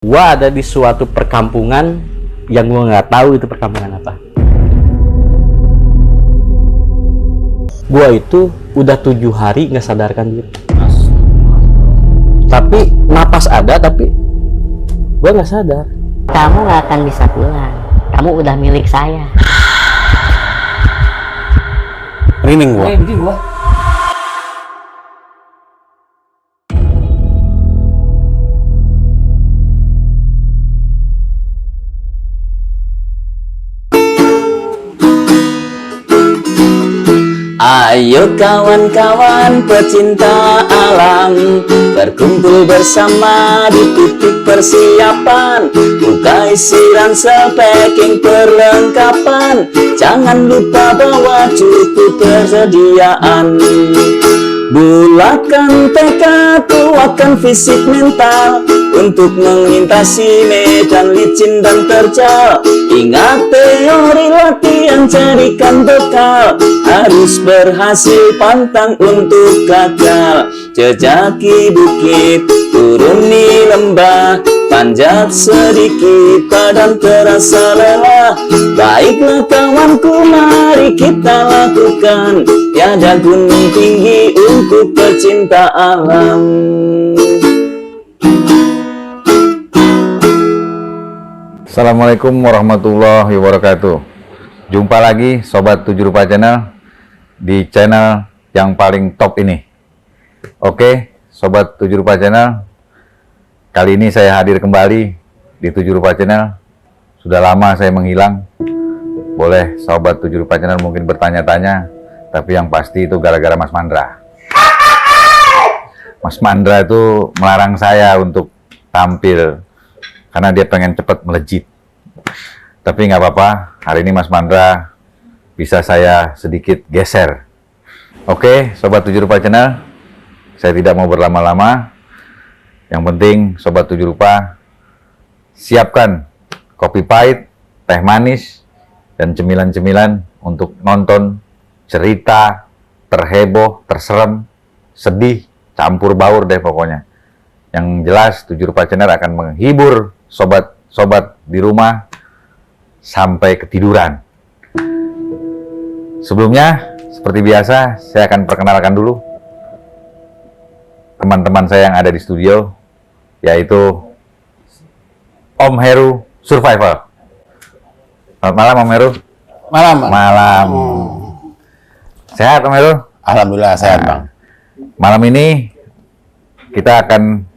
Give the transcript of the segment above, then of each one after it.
Gua ada di suatu perkampungan yang gua nggak tahu itu perkampungan apa. Gua itu udah 7 hari nggak sadarkan diri. Tapi napas ada, tapi gua nggak sadar. Kamu nggak akan bisa pulang. Kamu udah milik saya. Merinding gua. Ayo kawan-kawan pecinta alam, berkumpul bersama di titik persiapan. Buka isiran sepacking perlengkapan, jangan lupa bawa cukup persediaan. Bulatkan tekad, kuatkan fisik mental untuk melintasi medan licin dan terjal. Ingat teori latihan, jadikan bekal. Harus berhasil pantang untuk gagal. Jejaki bukit, turuni lembah, panjat sedikit, badan terasa lelah. Baiklah kawanku, mari kita lakukan. Tiada gunung tinggi untuk pecinta alam. Assalamualaikum warahmatullahi wabarakatuh. Jumpa lagi Sobat 7 Rupa Channel di channel yang paling top ini. Oke, Sobat 7 Rupa Channel, kali ini saya hadir kembali di 7 Rupa Channel. Sudah lama saya menghilang. Boleh Sobat 7 Rupa Channel mungkin bertanya-tanya, tapi yang pasti itu gara-gara Mas Mandra. Mas Mandra itu melarang saya untuk tampil karena dia pengen cepat melejit. Tapi nggak apa-apa, hari ini Mas Mandra bisa saya sedikit geser. Oke, Sobat 7 Rupa Channel, saya tidak mau berlama-lama. Yang penting Sobat 7 Rupa, siapkan kopi pahit, teh manis, dan cemilan-cemilan untuk nonton cerita terheboh, terserem, sedih, campur baur deh pokoknya. Yang jelas 7 Rupa Channel akan menghibur sobat-sobat di rumah sampai ketiduran. Sebelumnya, seperti biasa, saya akan perkenalkan dulu teman-teman saya yang ada di studio, yaitu Om Heru Survival. Selamat malam Om Heru. Malam. Malam. Sehat Om Heru? Alhamdulillah sehat, Bang. Malam ini kita akan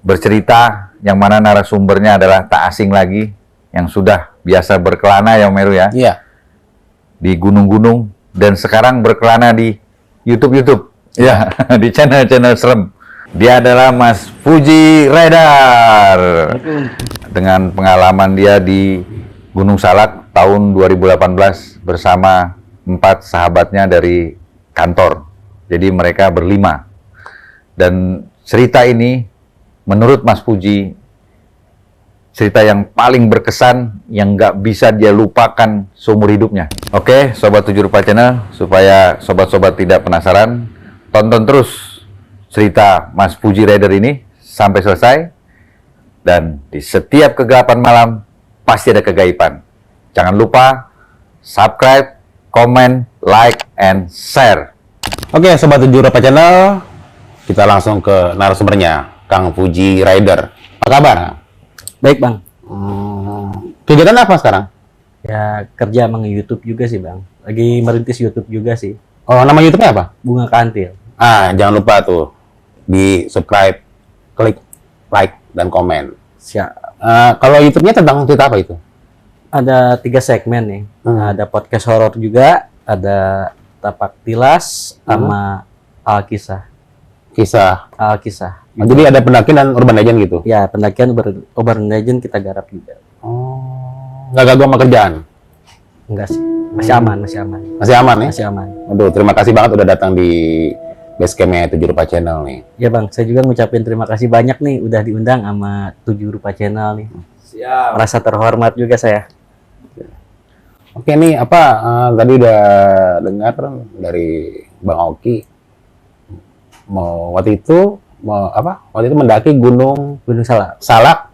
bercerita yang mana narasumbernya adalah tak asing lagi, yang sudah biasa berkelana ya Om Heru ya, Iya. di gunung-gunung, dan sekarang berkelana di YouTube, ya, di channel-channel serem. Dia adalah Mas Fuji Rider, dengan pengalaman dia di Gunung Salak tahun 2018 bersama 4 sahabatnya dari kantor. Jadi mereka berlima. Dan cerita ini menurut Mas Fuji, cerita yang paling berkesan, yang nggak bisa dia lupakan seumur hidupnya. Oke, Sobat 7 Rupa Channel, supaya sobat-sobat tidak penasaran, tonton terus cerita Mas Fuji Rider ini sampai selesai. Dan di setiap kegelapan malam, pasti ada kegaiban. Jangan lupa subscribe, komen, like, and share. Oke, Sobat 7 Rupa Channel, kita langsung ke narasumbernya, Kang Fuji Rider. Apa kabar? Baik bang. Kegiatan apa sekarang? Ya kerja emang YouTube juga sih bang. Lagi merintis YouTube juga sih. Oh, nama YouTube-nya apa? Bunga Kantil. Jangan lupa tuh, di subscribe, klik like, dan komen. Siap. Kalau YouTube-nya tentang cerita apa itu? Ada 3 segmen nih. Ada podcast horor juga, ada tapak tilas, sama Alkisah. Kisah. Alkisah. Jadi ada pendakian dan urban legend gitu? Ya pendakian urban legend kita garap juga. Oh, nggak ganggu sama kerjaan? Enggak sih. Masih aman, masih aman. Masih aman ya? Masih aman. Aduh, terima kasih banget udah datang di Basecampnya 7 Rupa Channel nih. Ya bang, saya juga ngucapin terima kasih banyak nih udah diundang sama 7 Rupa Channel nih. Siap. Merasa terhormat juga saya. Oke nih, tadi udah dengar dari Bang Oki, mau waktu itu Waktu itu mendaki Gunung Gunung Salak, Salak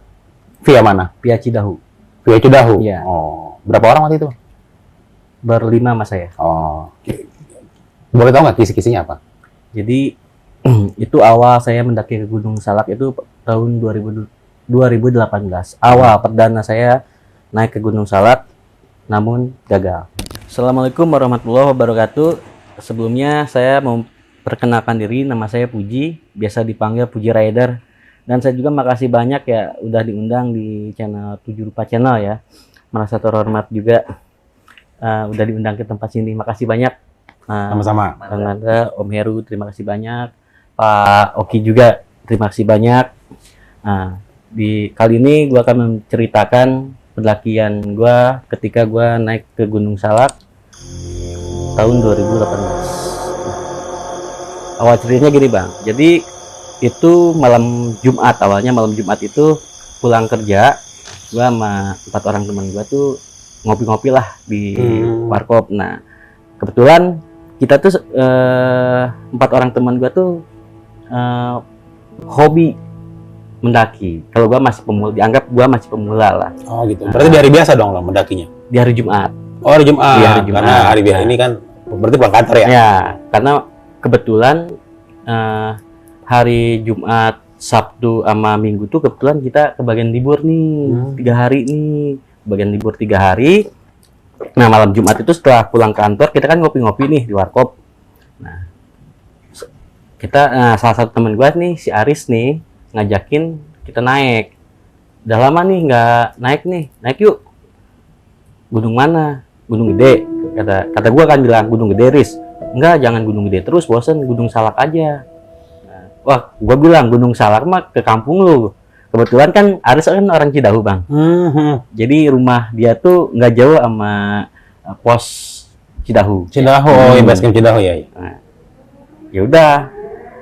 via mana? via Cidahu. Via Cidahu. Iya. Oh, berapa orang waktu itu? Berlima sama saya. Oh, boleh tahu nggak kisi-kisinya apa? Jadi itu awal saya mendaki ke Gunung Salak itu tahun 2018. Awal perdana saya naik ke Gunung Salak, namun gagal. Assalamualaikum warahmatullahi wabarakatuh. Sebelumnya saya mau perkenalkan diri, nama saya Puji, biasa dipanggil Puji Rider. Dan saya juga makasih banyak ya udah diundang di channel 7 Rupa Channel ya. Merasa terhormat juga udah diundang ke tempat sini. Makasih banyak. Sama-sama. Bang Nanda, Om Heru, terima kasih banyak. Pak Oki juga, terima kasih banyak. Nah, di kali ini gue akan menceritakan pendakian gue ketika gue naik ke Gunung Salak tahun 2018. Awal ceritanya gini bang, jadi itu malam Jumat, awalnya malam Jumat itu pulang kerja, gue sama 4 orang teman gue tuh ngopi-ngopi lah di warkop. Nah kebetulan kita tuh 4 orang teman gue tuh hobi mendaki. Kalau gue masih pemula, dianggap gue masih pemula lah. Oh gitu. Berarti di hari biasa dong lo mendakinya? Di hari Jumat. Oh hari Jumat. Di hari Jumat. Karena hari biasa ini kan berarti pulang kantor ya? Ya, karena kebetulan hari Jumat, Sabtu, sama Minggu tuh kebetulan kita kebagian libur nih, 3 hari nih, kebagian libur 3 hari. Nah malam Jumat itu setelah pulang kantor kita kan ngopi-ngopi nih di warkop. Nah kita salah satu teman gue nih si Aris nih ngajakin kita naik. Udah lama nih nggak naik nih, naik yuk. Gunung mana? Gunung Gede. Kata gue kan bilang Gunung Gede, Riz. Enggak, jangan Gunung Gede terus, bosen, Gunung Salak aja. Nah, wah, gue bilang Gunung Salak mah ke kampung lu. Kebetulan kan Aris kan orang Cidahu bang. Jadi rumah dia tuh nggak jauh sama pos Cidahu. Cidahu, base camp Cidahu ya. Nah, ya udah,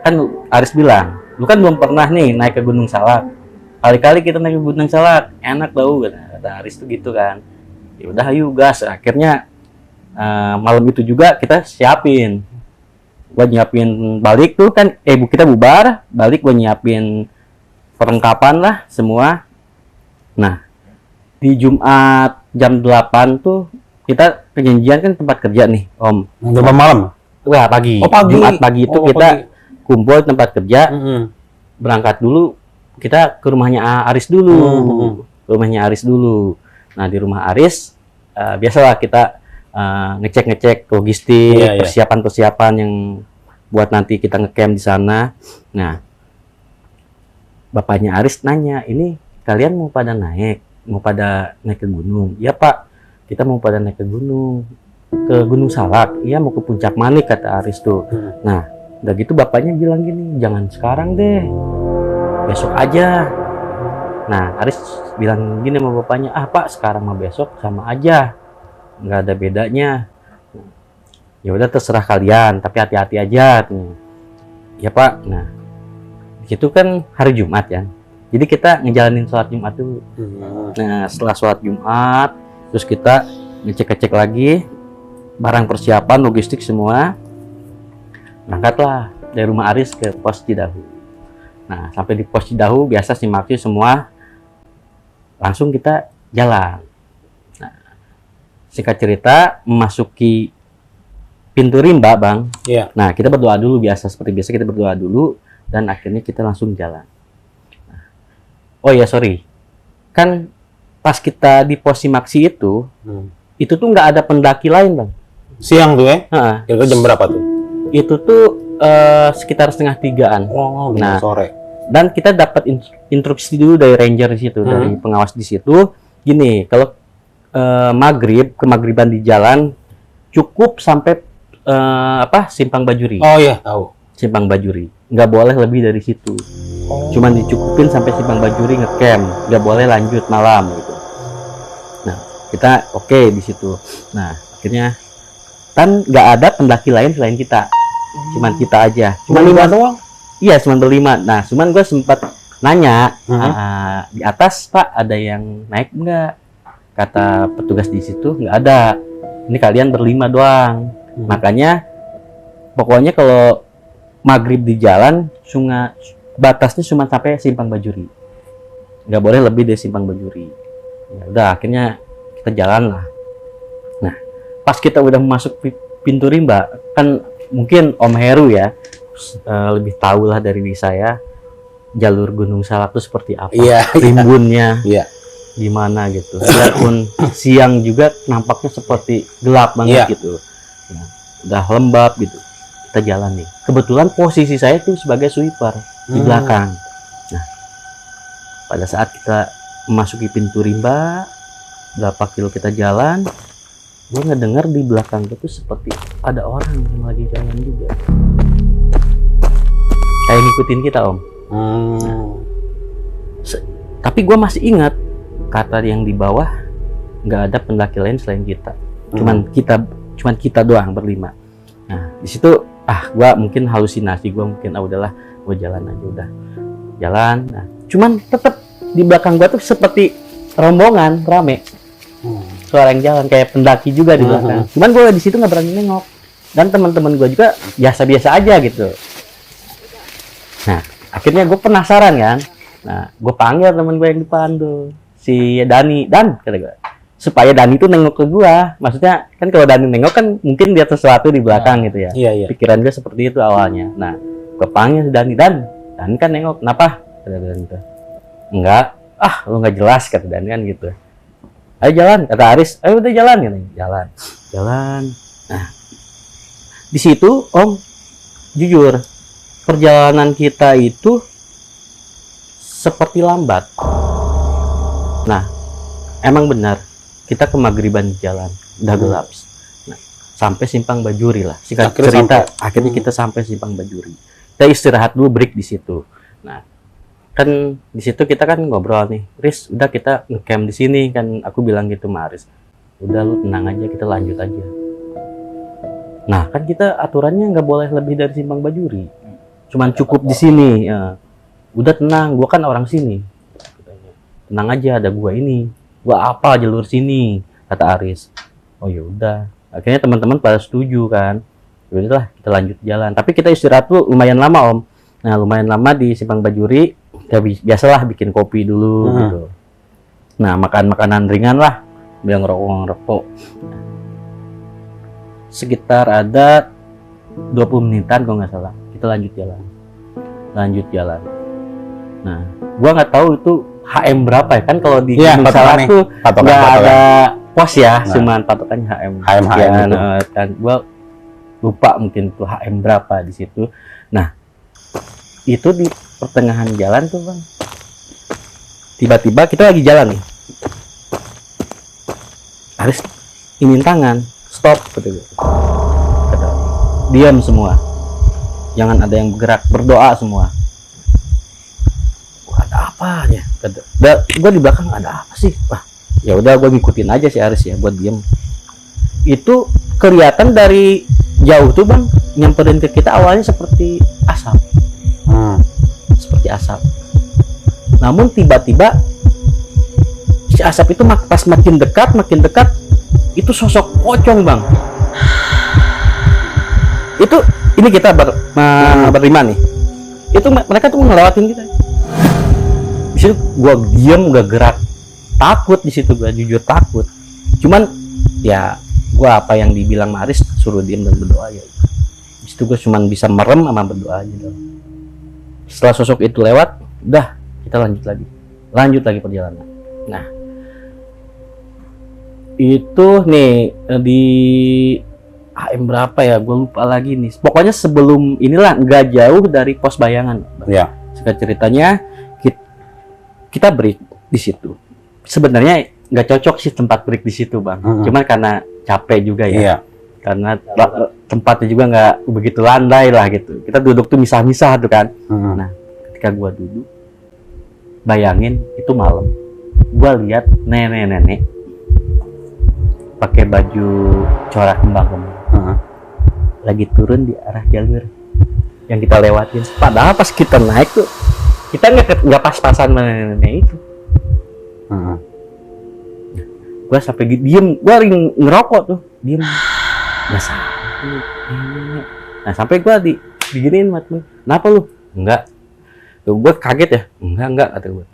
kan Aris bilang, lu kan belum pernah nih naik ke Gunung Salak. Kali-kali kita naik ke Gunung Salak, enak tau, kata Aris tuh gitu kan. Ya udah, ayo gas. Akhirnya malam itu juga kita siapin. Gua nyiapin balik tuh kan, kita bubar, balik gua nyiapin perlengkapan lah semua. Nah, di Jumat jam 8 tuh kita perjanjian kan tempat kerja nih, Om. Berapa malam? Wah, pagi. Oh, pagi. Jumat pagi itu kita kumpul di tempat kerja. Berangkat dulu, kita ke rumahnya Aris dulu. Rumahnya Aris dulu. Nah, di rumah Aris biasalah kita ngecek logistik, persiapan-persiapan yang buat nanti kita ngecamp di sana. Nah, bapaknya Aris nanya, ini kalian mau pada naik ke gunung? Iya pak, kita mau pada naik ke Gunung Salak. Iya, mau ke Puncak Manik, kata Aris tuh. Nah, udah gitu bapaknya bilang gini, jangan sekarang deh, besok aja. Nah, Aris bilang gini sama bapaknya, pak sekarang sama besok sama aja, nggak ada bedanya. Ya udah terserah kalian, tapi hati-hati aja. Ya pak. Nah, itu kan hari Jumat ya, jadi kita ngejalanin sholat Jumat tuh. Nah setelah sholat Jumat, terus kita ngecek lagi barang persiapan logistik semua, berangkatlah dari rumah Aris ke pos Cidahu. Nah sampai di pos Cidahu biasa simak semua, langsung kita jalan. Nah, singkat cerita, memasuki pintu rimba bang. Nah kita berdoa dulu, seperti biasa kita berdoa dulu, dan akhirnya kita langsung jalan. Oh ya sorry, kan pas kita di pos Simaksi itu tuh nggak ada pendaki lain bang. Siang tuh ya? Kira-kira jam berapa tuh? Itu tuh sekitar 2:30-an. Oh, nah, sore. Dan kita dapat instruksi dulu dari ranger di situ, dari pengawas di situ. Gini, kalau kemagriban di jalan cukup sampai Simpang Bajuri. Oh iya, tahu. Simpang Bajuri, nggak boleh lebih dari situ. Cuman dicukupin sampai Simpang Bajuri ngecamp, nggak boleh lanjut malam gitu. Nah kita oke di situ. Nah akhirnya kan nggak ada pendaki lain selain kita, cuman kita aja. Cuma 5 doang? Iya, cuman berlima. Nah cuman gue sempat nanya di atas, pak ada yang naik nggak? Kata petugas di situ nggak ada. Ini kalian berlima doang. Makanya pokoknya kalau maghrib di jalan batasnya cuma sampai Simpang Bajuri, nggak boleh lebih dari Simpang Bajuri. Ya udah, akhirnya kita jalan lah. Nah, pas kita udah masuk pintu rimba, kan mungkin Om Heru ya lebih tahu lah dari saya jalur Gunung Salak itu seperti apa, rimbunnya gimana gitu. Walaupun siang juga nampaknya seperti gelap banget gitu. Nah, udah lembab gitu. Kita jalan nih. Kebetulan posisi saya tuh sebagai sweeper di belakang. Nah, pada saat kita memasuki pintu rimba, berapa kilo kita jalan, gue ngedengar di belakang itu seperti ada orang yang lagi jalan juga. Kayak ngikutin kita, Om. Tapi gue masih ingat kata yang di bawah, nggak ada pendaki lain selain kita. Cuman kita doang berlima. Nah, di situ gue mungkin halusinasi, gue mungkin udahlah, gue jalan aja udah. Jalan. Nah, cuman tetap di belakang gue tuh seperti rombongan rame. Suara yang jalan kayak pendaki juga di belakang. Cuman gue di situ nggak berani nengok. Dan teman-teman gue juga biasa-biasa aja gitu. Nah, akhirnya gue penasaran kan. Nah, gue panggil teman gue yang depan tuh, si Dani. Dan kata gue, supaya Dani tuh nengok ke gue. Maksudnya kan kalau Dani nengok kan mungkin dia sesuatu di belakang gitu ya. Pikiran gue seperti itu awalnya. Nah, gue panggil si Dani. Dani kan nengok. Kenapa? Kata Dani gitu. Enggak. Lu nggak jelas, kata Dani kan gitu. Ayo jalan, kata Aris. Ayo udah jalan gitu. Jalan. Nah, di situ Om, jujur, perjalanan kita itu seperti lambat. Nah, emang benar, kita kemagriban di jalan, udah gelap. Nah, sampai Simpang Bajuri lah. Singkat cerita, akhirnya kita sampai Simpang Bajuri. Kita istirahat dulu, break di situ. Nah, kan di situ kita kan ngobrol nih, Riz, udah kita ngecamp di sini kan, aku bilang gitu sama Aris. Udah lu tenang aja, kita lanjut aja. Nah, kan kita aturannya nggak boleh lebih dari Simpang Bajuri. Cuman cukup di sini. Ya. Udah tenang, gua kan orang sini. Tenang aja, ada gua ini. Gua apa jalur sini, kata Aris. Oh ya udah. Akhirnya teman-teman pada setuju kan. Udahlah, kita lanjut jalan. Tapi kita istirahat tuh lumayan lama, Om. Nah, lumayan lama di Simpang Bajuri. Ya, biasalah bikin kopi dulu gitu. Nah, makan makanan ringan lah, biar ngerokok. Sekitar ada 20 menitan kalau nggak salah, kita lanjut jalan. Nah, gua nggak tahu itu HM berapa ya, kan kalau di Gunung Salak tuh nggak ada pos ya, cuman patokannya HM ya, kan gua lupa mungkin tuh HM berapa di situ. Nah, itu di pertengahan jalan tuh Bang, tiba-tiba kita lagi jalan nih, Aris ingin tangan, stop, kata diam semua, jangan ada yang bergerak, berdoa semua. Ada apa ya? Gue di belakang, ada apa sih? Ya udah, gue ngikutin aja si Aris ya, buat diem. Itu kelihatan dari jauh tuh Bang, nyamperin ke kita awalnya seperti asap, seperti asap. Namun tiba-tiba si asap itu pas makin dekat, itu sosok pocong Bang. Itu ini kita berlima nih. Itu mereka tuh ngelewatin kita. Di situ gua diam, gak gerak, takut di situ, gua jujur takut. Cuman ya gua apa yang dibilang Maris, suruh diam dan berdoa ya. Di situ gua cuman bisa merem sama berdoa aja dong. Setelah sosok itu lewat, udah kita lanjut lagi perjalanan. Nah, itu nih di HM berapa ya, gue lupa lagi nih. Pokoknya sebelum inilah, nggak jauh dari pos bayangan. Ya. Singkat ceritanya kita break di situ. Sebenarnya nggak cocok sih tempat break di situ Bang. Cuman karena capek juga ya. Karena tempatnya juga nggak begitu landai lah gitu. Kita duduk tuh misah-misah tuh kan. Nah, ketika gue duduk, bayangin itu malam, gue lihat nenek-nenek pakai baju corak kembang-kembang lagi turun di arah jalur yang kita lewatin. Padahal pas kita naik tuh kita nggak pas-pasan nenek itu. Gue sampai diem, gue lagi ngerokok tuh, diem, nggak salah. Nah sampai gue diginiin mat, kenapa lu? Enggak, Gue kaget ya, enggak kata gue.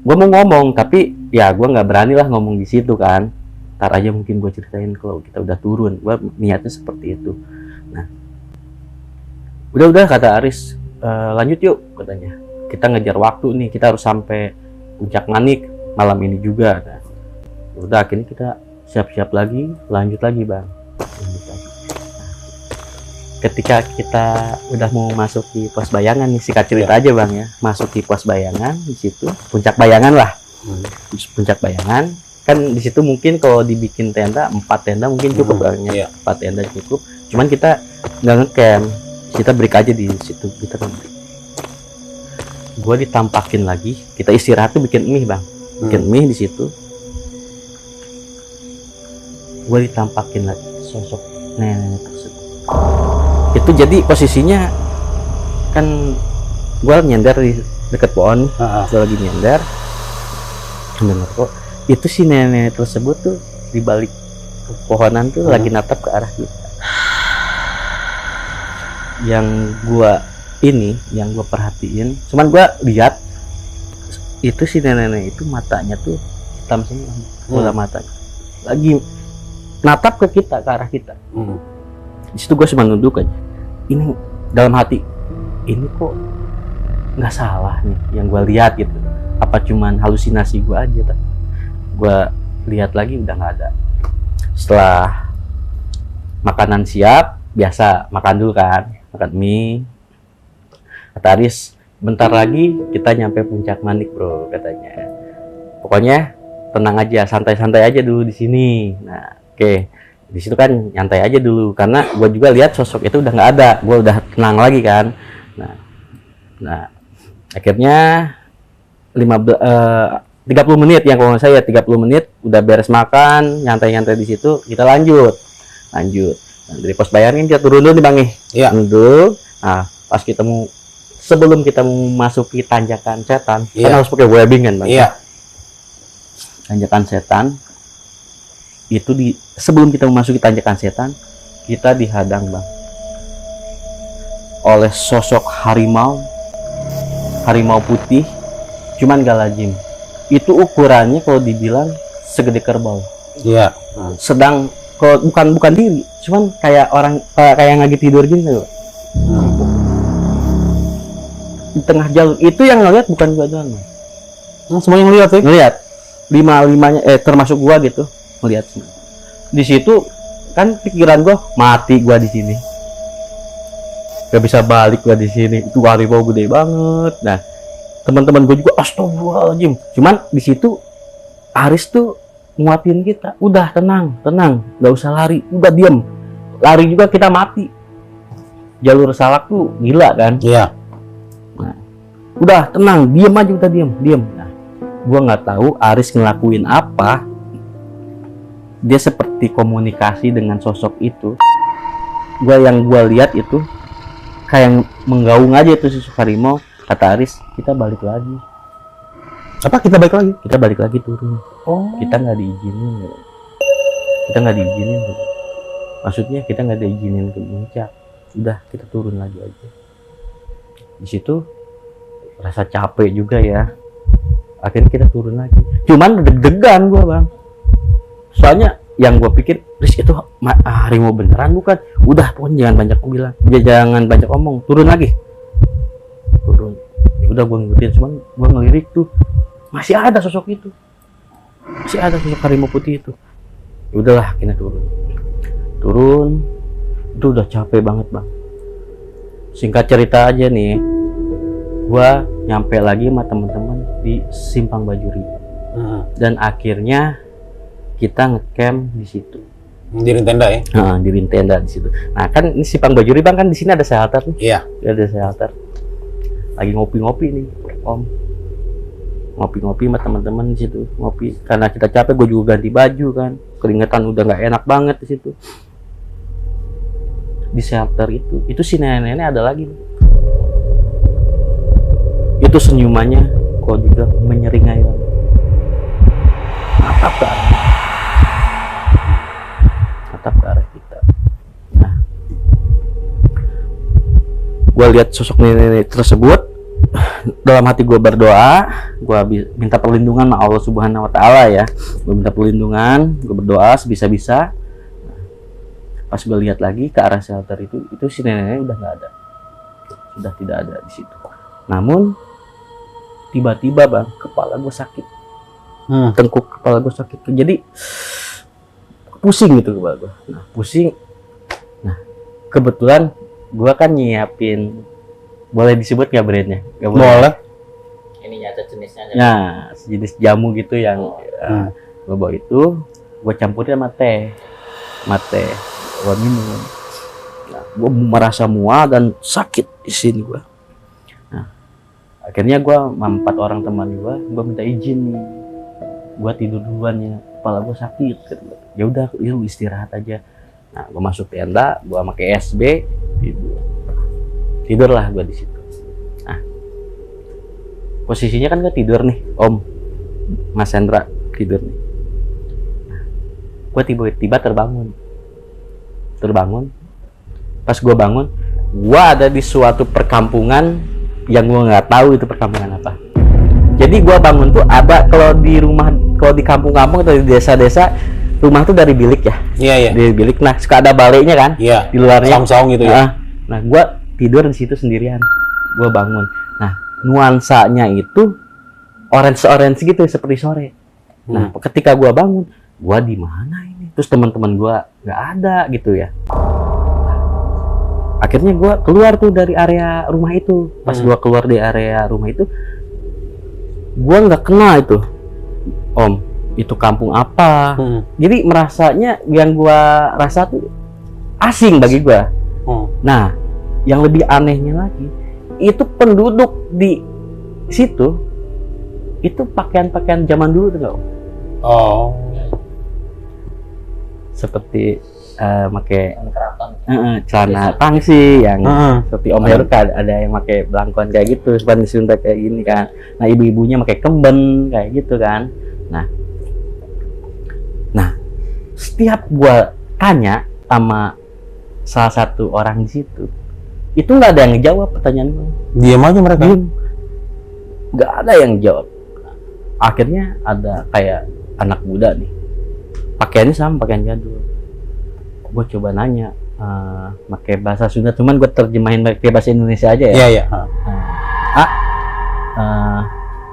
Gue mau ngomong tapi ya gue nggak berani lah ngomong di situ kan. Ntar aja mungkin gue ceritain kalau kita udah turun. Gue niatnya seperti itu. Nah, udah kata Aris, lanjut yuk katanya. Kita ngejar waktu nih, kita harus sampai Puncak Manik malam ini juga. Nah, udah akhirnya kita siap-siap lagi, lanjut lagi bang. Lanjut lagi. Ketika kita udah mau masuk di pos bayangan nih, sikat cerita aja bang ya, masuk di pos bayangan di situ, puncak bayangan lah, puncak bayangan kan di situ mungkin kalau dibikin tenda 4 tenda mungkin cukup bang ya, 4 tenda cukup, cuman kita nggak ngecamp, kita break aja di situ, kita kan break. Gua ditampakin lagi, kita istirahat tuh bikin mie bang, bikin mie di situ, gua ditampakin lagi sosok nenek tersebut. Itu jadi posisinya kan gua nyender di deket pohon, gua lagi nyender sambil ngerokok. Itu si nenek tersebut tuh di balik pohonan tuh lagi natap ke arah kita. Yang gua perhatiin, cuman gua lihat itu si nenek itu matanya tuh hitam semua, bola matanya lagi natap ke kita, ke arah kita. Di situ gue cuma nunduk aja. Ini dalam hati, ini kok nggak salah nih yang gue lihat gitu. Apa cuman halusinasi gue aja? Gue lihat lagi udah nggak ada. Setelah makanan siap, biasa makan dulu kan, makan mie. Kata Aris, bentar lagi kita nyampe Puncak Manik bro, katanya. Pokoknya tenang aja, santai-santai aja dulu di sini. Nah, oke. Di situ kan nyantai aja dulu karena gue juga lihat sosok itu udah nggak ada, gue udah tenang lagi kan. Nah akhirnya 30 menit yang kalau nggak saya 30 menit udah beres makan, nyantai di situ, kita lanjut. Nah, dari pos bayarin kita turun dulu nih bang nih. Iya. Dulu. Nah pas kita mau sebelum kita mau masuki tanjakan setan, kan harus pakai webbing kan bang. Iya. Tanjakan setan itu sebelum kita memasuki tanjakan setan, kita dihadang bang oleh sosok harimau putih, cuman gak lazim. Itu ukurannya kalau dibilang segede kerbau. Iya. Sedang kalau bukan diri, cuman kayak orang kayak lagi tidur gini loh. Di tengah jalur itu yang ngeliat bukan gua doang. Semuanya ngeliat ya? Ngeliat lima-limanya termasuk gua gitu. Melihat di situ kan pikiran gua mati, gua di sini gak bisa balik, gua di sini itu harimau gede banget. Nah teman-teman gua juga astagfirullahaladzim, cuman di situ Aris tuh nguatin kita, udah tenang nggak usah lari, udah diem, lari juga kita mati. Jalur salak tuh gila kan. Iya. Nah, udah tenang, diem aja, udah diem. Nah gua nggak tahu Aris ngelakuin apa. Dia seperti komunikasi dengan sosok itu. Yang gue lihat itu kayak menggaung aja itu sosok harimau. Kata Aris, kita balik lagi. Apa kita balik lagi? Kita balik lagi turun. Oh. Kita nggak diizinin. Maksudnya kita nggak diizinin ke puncak. Udah kita turun lagi aja. Di situ rasa capek juga ya. Akhirnya kita turun lagi. Cuman deg-degan gue bang. Soalnya yang gue pikir, Riz itu harimau beneran bukan? Udah pokoknya jangan banyak omong, turun lagi. Ya udah gue ngikutin, cuman gue ngelirik tuh masih ada sosok itu, masih ada sosok harimau putih itu. Ya udahlah kita turun, itu udah capek banget bang. Singkat cerita aja nih, gue nyampe lagi sama teman-teman di Simpang Bajuri, dan akhirnya kita ngecamp di situ. Dirin tenda ya? Dirin tenda di situ. Nah kan ini Simpang Bajuri bang, kan di sini ada shelter nih. Iya. Ada shelter. Lagi ngopi-ngopi nih, om. Ngopi-ngopi sama teman-teman di situ. Ngopi. Karena kita capek, gue juga ganti baju kan. Keringetan udah nggak enak banget di situ. Di shelter itu si nenek-nenek ada lagi. Itu senyumannya, kok juga menyeringai banget. Natap ke arah kita. Nah, gue lihat sosok nenek tersebut, dalam hati gue berdoa, gue minta perlindungan sama Allah Subhanahu Wa Taala ya. Gue minta perlindungan, gue berdoa sebisa-bisa. Pas gue lihat lagi ke arah shelter itu si neneknya udah nggak ada, sudah tidak ada di situ. Namun tiba-tiba bang, kepala gue sakit, tengkuk kepala gue sakit, jadi pusing gitu kepala gue. Nah pusing, nah kebetulan gue kan nyiapin, boleh disebut nggak brandnya? Nggak boleh. Ini nyata jenisnya. Nah sejenis jamu gitu yang gue bawa itu, gue campurin sama teh, gue minum. Nah, gue merasa mual dan sakit di sini gue. Nah, akhirnya gue sama 4 orang teman gue minta izin nih, gue tidur duluan ya, kepala gue sakit. Ya udah, lu istirahat aja. Nah, gue masuk tenda, gue pakai SB, tidurlah gue di situ. Nah, posisinya kan gue tidur nih, Om, Mas Hendra tidur nih. Nah, gue tiba-tiba terbangun. Pas gue bangun, gue ada di suatu perkampungan yang gue nggak tahu itu perkampungan apa. Jadi gue bangun tuh ada, kalau di kampung-kampung atau di desa-desa, rumah tuh dari bilik ya. Iya. Dari bilik. Nah suka ada baliknya kan? Iya. Di luarnya. Saung-saung gitu ya. Nah gue tidur di situ sendirian. Gue bangun. Nah nuansanya itu orange gitu seperti sore. Nah ketika gue bangun, gue di mana ini? Terus teman-teman gue nggak ada gitu ya. Akhirnya gue keluar tuh dari area rumah itu. Pas gue keluar dari area rumah itu, gue nggak kenal itu, Om, itu kampung apa. Jadi merasanya yang gue rasa tuh asing bagi gue. Nah, yang lebih anehnya lagi, itu penduduk di situ itu pakaian-pakaian zaman dulu tuh, Om. Oh. Seperti pakai celana pangsi yang seperti Om Heru kan, ada yang pakai belangkon kayak gitu, seperti Sunda kayak gini kan. Nah ibu-ibunya pakai kemben kayak gitu kan. Nah setiap gua tanya sama salah satu orang di situ, itu nggak ada yang jawab pertanyaan gua. Diam aja mereka. Nggak ada yang jawab. Akhirnya ada kayak anak muda nih, pakaiannya sama pakaian jadul. Gue coba nanya, pakai bahasa Sunda, cuman gue terjemahin pakai bahasa Indonesia aja ya. Iya.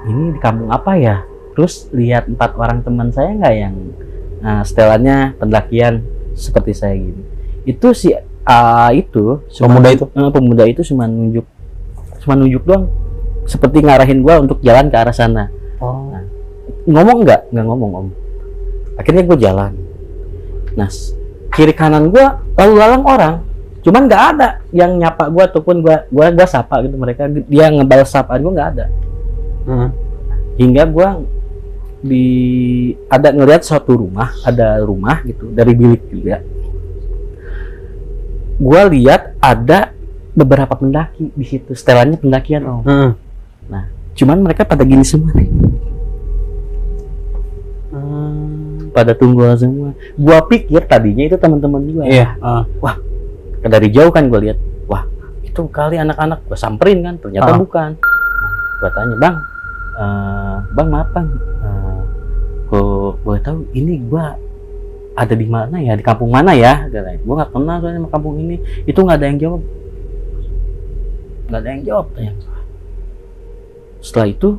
Ini di kampung apa ya? Terus lihat 4 orang teman saya nggak yang setelannya pendakian seperti saya gini. Itu si pemuda itu cuma nunjuk doang, seperti ngarahin gue untuk jalan ke arah sana. Ngomong nggak ngomong, Om. Akhirnya gue jalan. Nah kiri kanan gue lalu lalang orang, cuman nggak ada yang nyapa gue ataupun gue sapa gitu. Mereka dia ngebalas sapaan gue nggak ada. Hingga gue ada ngelihat suatu rumah, ada rumah gitu dari bilik juga. Gue lihat ada beberapa pendaki di situ, setelannya pendakian, Om. Nah cuman mereka pada gini semua nih. Pada tunggu semua. Gua pikir tadinya itu teman-teman gua. Iya. Wah, dari jauh kan gua lihat. Wah, itu kali anak-anak. Gua samperin kan, ternyata bukan. Gua tanya, Bang, maaf Bang, kok boleh tahu ini gua ada di mana ya, di kampung mana ya? Gua nggak kenal soalnya sama kampung ini. Itu nggak ada yang jawab. Nggak ada yang jawab. Setelah itu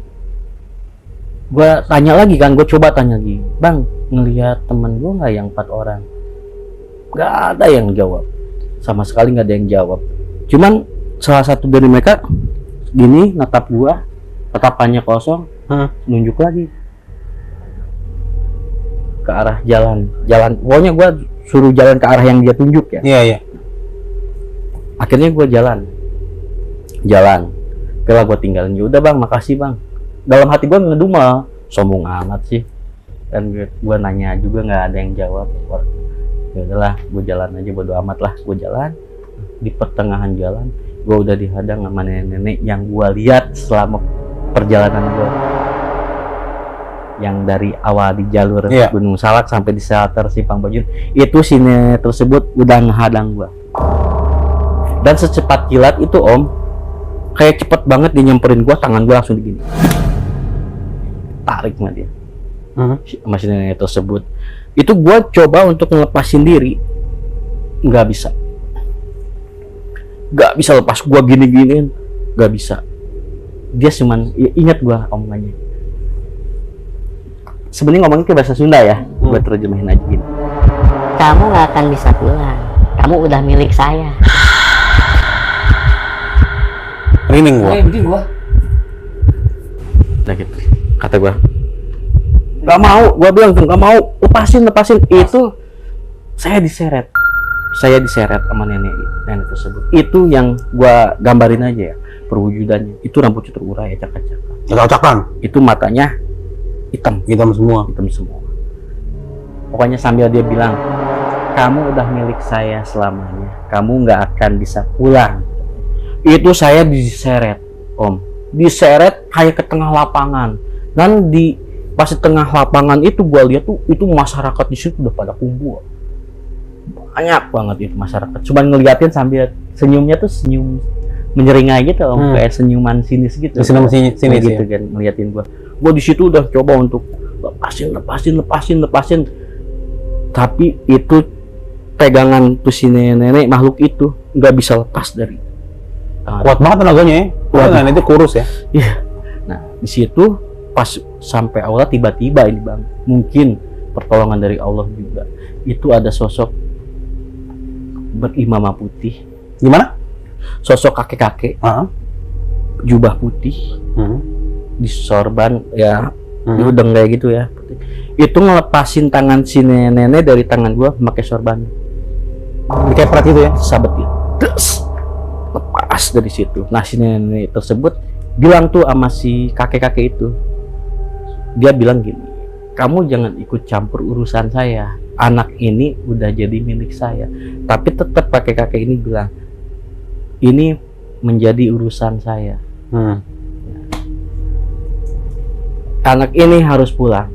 gue tanya lagi kan, gue coba tanya lagi, Bang, ngelihat temen gue nggak yang 4 orang? Nggak ada yang jawab, sama sekali nggak ada yang jawab. Cuman salah satu dari mereka gini natap gue, tatapannya kosong, nunjuk lagi ke arah jalan. Pokoknya gue suruh jalan ke arah yang dia tunjuk ya. Iya. Akhirnya gue jalan. Kalau gue tinggalin, ya udah Bang, makasih Bang. Dalam hati gue ngedumel, sombong amat sih. Dan gue nanya juga nggak ada yang jawab. Ya udahlah, gue jalan aja, bodo amat lah. Gue jalan, di pertengahan jalan gue udah dihadang sama nenek-nenek yang gue lihat selama perjalanan gue, yang dari awal di jalur Gunung Salak sampai di shelter Simpang Bajun. Itu si nenek tersebut udah ngehadang gue. Dan secepat kilat itu om, kayak cepet banget dia nyamperin gua, tangan gua langsung begini. Tarik sama dia. Sama si nenek tersebut. Itu gua coba untuk ngelepasin diri. Nggak bisa. Nggak bisa lepas, gua gini-giniin. Nggak bisa. Dia cuman, ya ingat gua omongannya. Sebenarnya ngomongin ke bahasa Sunda ya, gua terjemahin aja gini. Kamu nggak akan bisa pulang. Kamu udah milik saya. Merinding gua. Nah gitu, kata gua. Gak mau, gua bilang tuh gak mau. Lepasin. Itu saya diseret sama nenek tersebut. Itu yang gua gambarin aja ya, perwujudannya. Itu rambutnya terurai, acak-acakan. Itu matanya hitam semua. Pokoknya sambil dia bilang, kamu udah milik saya selamanya, kamu nggak akan bisa pulang. Itu saya diseret om, diseret kayak ke tengah lapangan. Dan pas di tengah lapangan itu gua lihat tuh, itu masyarakat di situ udah pada kumpul, banyak banget itu masyarakat. Cuman ngeliatin sambil senyumnya tuh senyum menyeringai gitu om, kayak senyuman sinis gitu. Senyum sinis gitu kan, ngeliatin gua di situ udah coba untuk lepasin. Tapi itu pegangan tuh si nenek makhluk itu nggak bisa lepas dari kuat banget tenaganya ya. Nenek itu kurus ya. Iya. Nah di situ pas sampai awal tiba-tiba ini bang, mungkin pertolongan dari Allah juga. Itu ada sosok berimamah putih. Gimana? Sosok kakek-kakek, jubah putih, disorban ya, diudeng kayak gitu ya. Itu ngelepasin tangan si nenek dari tangan gua pakai sorban. Dikepret itu ya, sabet ya. Lepas dari situ. Nah si nenek tersebut bilang tuh sama si kakek-kakek itu, dia bilang gini, kamu jangan ikut campur urusan saya, anak ini udah jadi milik saya. Tapi tetap kakek-kakek ini bilang, ini menjadi urusan saya. Anak ini harus pulang.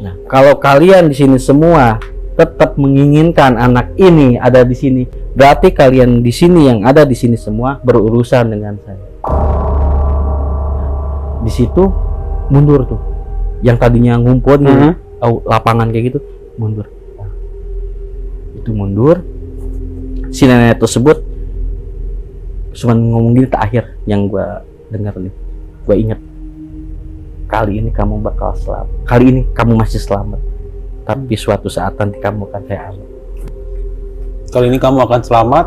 Nah, kalau kalian di sini semua tetap menginginkan anak ini ada di sini, berarti kalian di sini yang ada di sini semua berurusan dengan saya. Di situ mundur tuh, yang tadinya ngumpul lapangan kayak gitu, mundur. Itu mundur. Si nenek tersebut cuma ngomong gini terakhir yang gue dengar nih, gue inget, kali ini kamu bakal selamat, kali ini kamu masih selamat, tapi suatu saat nanti kamu akan saya ambil. Kali ini kamu akan selamat.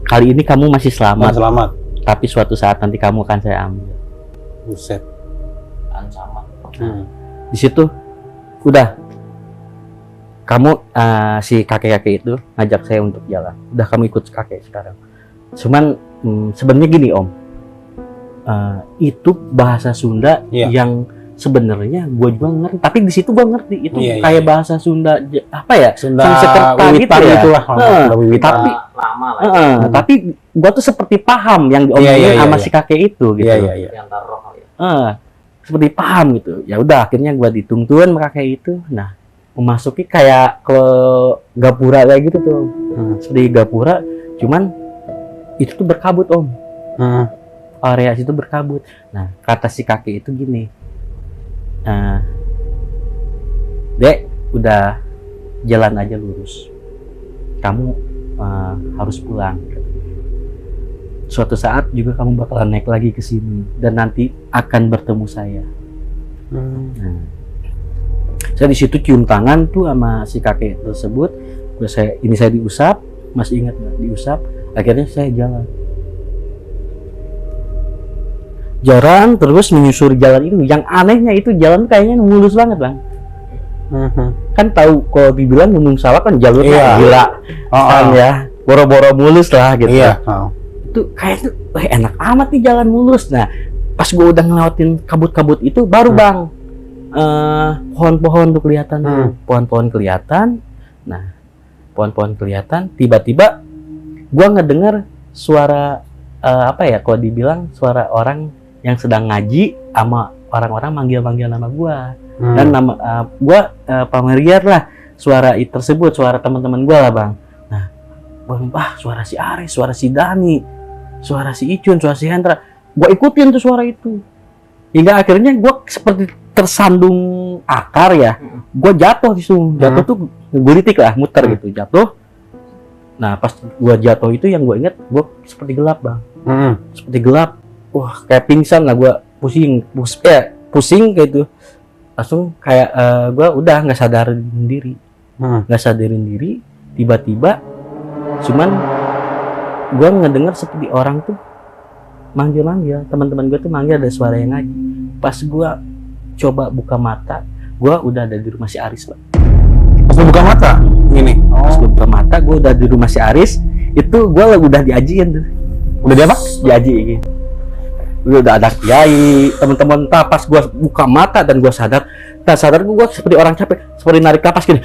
Kali ini kamu masih selamat, tapi suatu saat nanti kamu akan saya ambil. Buset. Ancaman. Di situ udah kamu si kakek-kakek itu ngajak saya untuk jalan. Udah kamu ikut kakek sekarang. Cuman sebenarnya gini om, itu bahasa Sunda yang sebenarnya gue juga ngerti, tapi di situ gue ngerti itu kayak bahasa Sunda apa ya, Sunda gitu ya. Itulah, tapi lama tapi gue tuh seperti paham yang diomongin sama si kakek itu gitu. Seperti paham gitu. Ya udah akhirnya gue dituntun sama kakek itu. Nah memasuki kayak ke gapura kayak gitu tuh, seperti gapura, cuman itu tuh berkabut om. Area situ berkabut. Nah kata si kakek itu gini, Dek, udah jalan aja lurus, kamu harus pulang. Suatu saat juga kamu bakalan naik lagi ke sini dan nanti akan bertemu saya. Nah, saya di situ cium tangan tuh sama si kakek tersebut. Saya diusap, masih ingat nggak? Diusap. Akhirnya saya jalan terus menyusuri jalan itu. Yang anehnya itu jalan kayaknya mulus banget bang. Kan tahu kalau dibilang Gunung Salak kan jalurnya gila kan ya, boro-boro mulus lah gitu. Itu kayak tuh enak amat nih jalan mulus. Nah pas gue udah ngelewatin kabut-kabut itu baru bang, pohon-pohon tuh kelihatan. Pohon-pohon kelihatan. Nah pohon-pohon kelihatan, tiba-tiba gue ngedengar suara apa ya, kalau dibilang suara orang yang sedang ngaji sama orang-orang manggil-manggil nama gue. Dan nama gue familiar lah suara tersebut, suara teman-teman gue lah bang. Nah suara si Aris, suara si Dani, suara si Icun, suara si Hendra. Gue ikutin tuh suara itu. Hingga akhirnya gue seperti tersandung akar ya. Gue jatuh di situ. Jatuh tuh guritik lah, muter gitu. Jatuh. Nah pas gue jatuh itu yang gue inget, gue seperti gelap bang. Seperti gelap. Wah kayak pingsan lah gue. Pusing kayak itu. Langsung kayak gue udah nggak sadarin diri. Nggak sadarin diri. Tiba-tiba cuman gue ngedenger seperti orang tuh manggil-manggil. Teman-teman gue tuh manggil, ada suara yang ngaji. Pas gue coba buka mata, gue udah ada di rumah si Aris bang. Pas lu buka mata ini. Pas gue buka mata, gue udah di rumah si Aris. Itu gue udah diajiin tuh. Udah dia apa? Diaji gitu. Udah ada kiai, teman-teman. Pas gue buka mata dan gue sadar, gue seperti orang capek, seperti narik napas gini.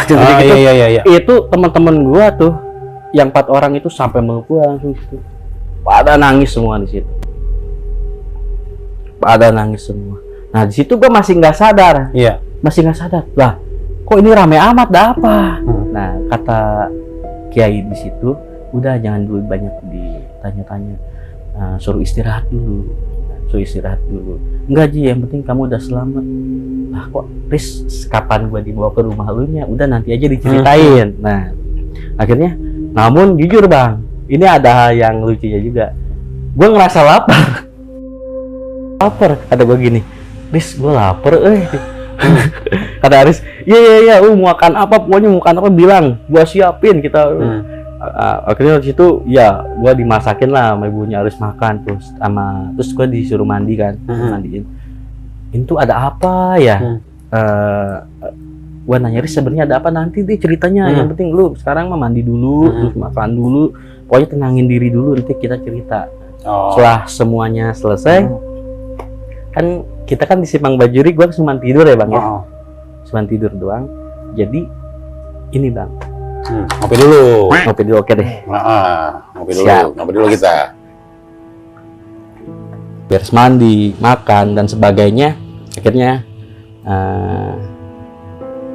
Jadi gitu. Iya. Itu teman-teman gue tuh, yang 4 orang itu sampai meluk gue langsung gitu. Pada nangis semua di situ. Pada nangis semua. Nah di situ gue masih nggak sadar. Iya. Masih nggak sadar. Lah, kok ini rame amat? Dah apa? Nah kata kiai di situ, udah jangan dulu banyak ditanya-tanya. Suruh istirahat dulu. Enggak Ji, yang penting kamu udah selamat. Lah kok Riz, kapan gua dibawa ke rumah lu nya? Udah nanti aja diceritain. Nah akhirnya, namun jujur bang, ini ada yang lucunya juga. Gua ngerasa lapar. Kata gua gini, Riz gua lapar kata Aris, iya mau makan apa, pokoknya mau makan apa bilang, gua siapin kita. Akhirnya di situ ya gua dimasakin lah sama ibunya Aris makan, terus gua disuruh mandi kan. Mandiin itu ada apa ya. Gua nanya Riz sebenarnya ada apa, nanti deh ceritanya. Yang penting lu sekarang mah mandi dulu, terus makan dulu, pokoknya tenangin diri dulu, nanti kita cerita. Setelah semuanya selesai, kan kita kan di Simpang Bajuri, gua cuma tidur ya bang ya. Cuma tidur doang. Jadi ini bang, ngopi dulu. ngopi dulu, oke deh. Ngopi dulu. Siap. Ngopi dulu kita. Beres mandi, makan dan sebagainya. Akhirnya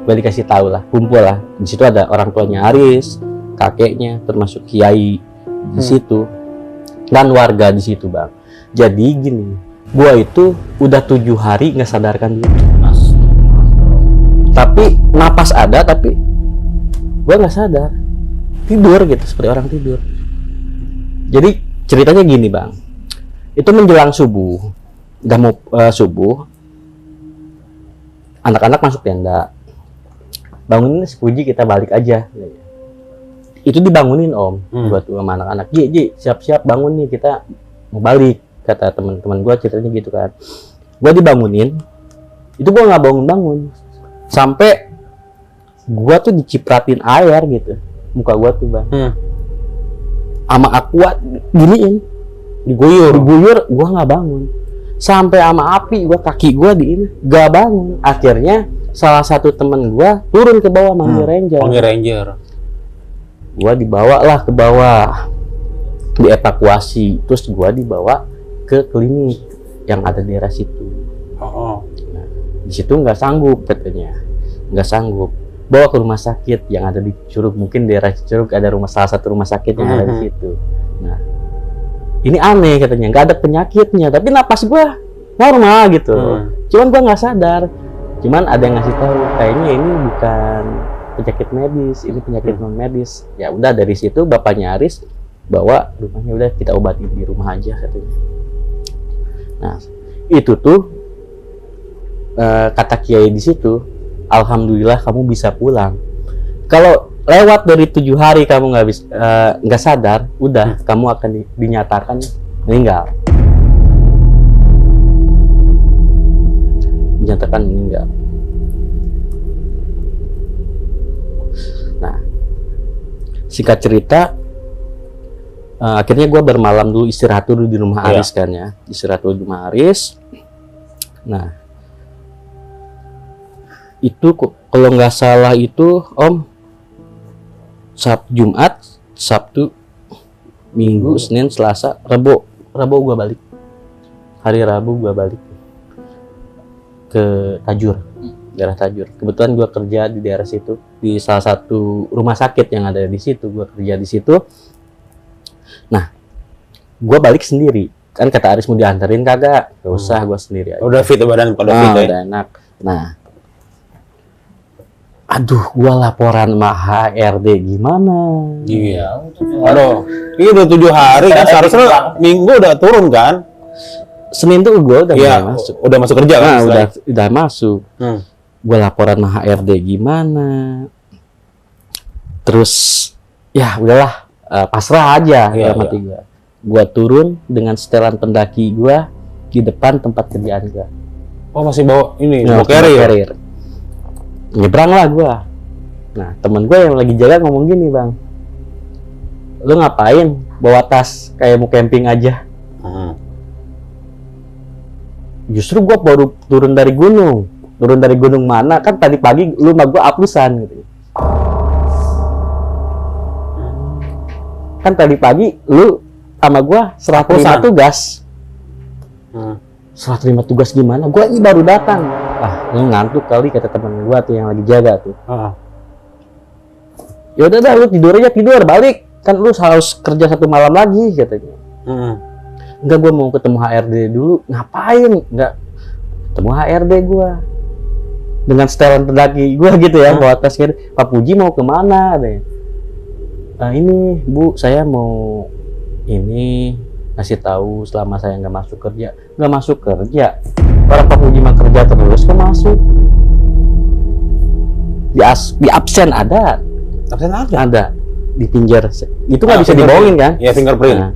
gue dikasih tahu lah, kumpul lah. Di situ ada orang tuanya Aris, kakeknya, termasuk kiai di situ dan warga di situ bang. Jadi gini, gue itu udah 7 hari nggak sadarkan diri. Tapi napas ada, tapi gue nggak sadar, tidur gitu seperti orang tidur. Jadi ceritanya gini bang, itu menjelang subuh, udah mau subuh, anak-anak masuk tenda, bangunin si Puji, kita balik aja. Itu dibangunin om, buat sama anak-anak, Ji siap-siap bangun nih, kita mau balik, kata teman-teman gue ceritanya gitu kan. Gue dibangunin, itu gue nggak bangun-bangun, sampai gue tuh dicipratin air gitu, muka gue tuh bang, sama aqua giniin, diguyur, gue nggak bangun, sampai sama api gue, kaki gue di ini gak bangun. Akhirnya salah satu temen gue turun ke bawah manggil ranger. Gue dibawa lah ke bawah, dievakuasi, terus gue dibawa ke klinik yang ada di daerah situ. Nah, di situ nggak sanggup katanya, nggak sanggup, bawa ke rumah sakit yang ada di Curug. Mungkin daerah Curug ada salah satu rumah sakit yang ada di situ. Nah ini aneh katanya, nggak ada penyakitnya, tapi napas gua normal gitu. Cuman gua nggak sadar. Cuman ada yang ngasih tahu, kayaknya ini bukan penyakit medis, ini penyakit non medis. Ya udah, dari situ bapaknya Aris bawa rumahnya, udah kita obatin di rumah aja katanya. Nah itu tuh kata kiai di situ, alhamdulillah kamu bisa pulang. Kalau lewat dari 7 hari kamu nggak sadar, udah kamu akan dinyatakan meninggal. Nah, singkat cerita, akhirnya gue bermalam dulu, istirahat dulu di rumah Aris kan ya, istirahat dulu di rumah Aris. Nah, itu kalau nggak salah itu om, Jumat, Sabtu, Minggu, Senin, Selasa, Rabu gue balik. Hari Rabu gue balik ke Tajur. daerah Tajur. Kebetulan gue kerja di daerah situ, di salah satu rumah sakit yang ada di situ. Gue kerja di situ. Nah, gue balik sendiri. Kan kata Aris mau dianterin kagak? Gak usah, gue sendiri aja. Udah fit badan, udah fit ya? Udah enak. Nah, aduh, gue laporan sama HRD gimana? Iya. Aduh, ini udah 7 hari kan, seharusnya Minggu udah turun kan? Senin tuh gue udah Iya, mulai masuk. udah masuk kerja kan? Nah, istilahnya? udah masuk. Gue laporan sama HRD gimana? Terus, ya udahlah, pasrah aja Iya, mati gue. Gue turun dengan setelan pendaki gue di depan tempat kerjaan gue. Oh, masih bawa ini, Nah, bawa carrier. carrier. Nyebrang lah gue. Nah, temen gue yang lagi jaga ngomong gini, Bang. Lu ngapain bawa tas kayak mau camping aja? Justru gue baru turun dari gunung. Turun dari gunung mana? Kan tadi pagi lu sama gue aplusan gitu. Kan tadi pagi lu sama gue serah terima tugas. Serah terima tugas gimana? Gue ini baru datang. Ah, lu ngantuk kali kata teman gue tuh yang lagi jaga tuh. Ya udah dah, lu tidur aja, tidur balik. Kan lu harus kerja 1 malam lagi katanya. Enggak, gue mau ketemu HRD dulu. Ngapain? Enggak. Ketemu HRD gue. Dengan setelan pendaki gue gitu ya, bawa tas gitu. Pak Puji mau kemana? Ini Bu, saya mau ini ngasih tahu selama saya nggak masuk kerja. Nggak masuk kerja? Orang Pak Puji mah kerja terus, kok masuk? Di absen ada. Absen ada? Ada. Di pinjar. Itu nggak bisa dibohongin kan? Iya, fingerprint. Nah,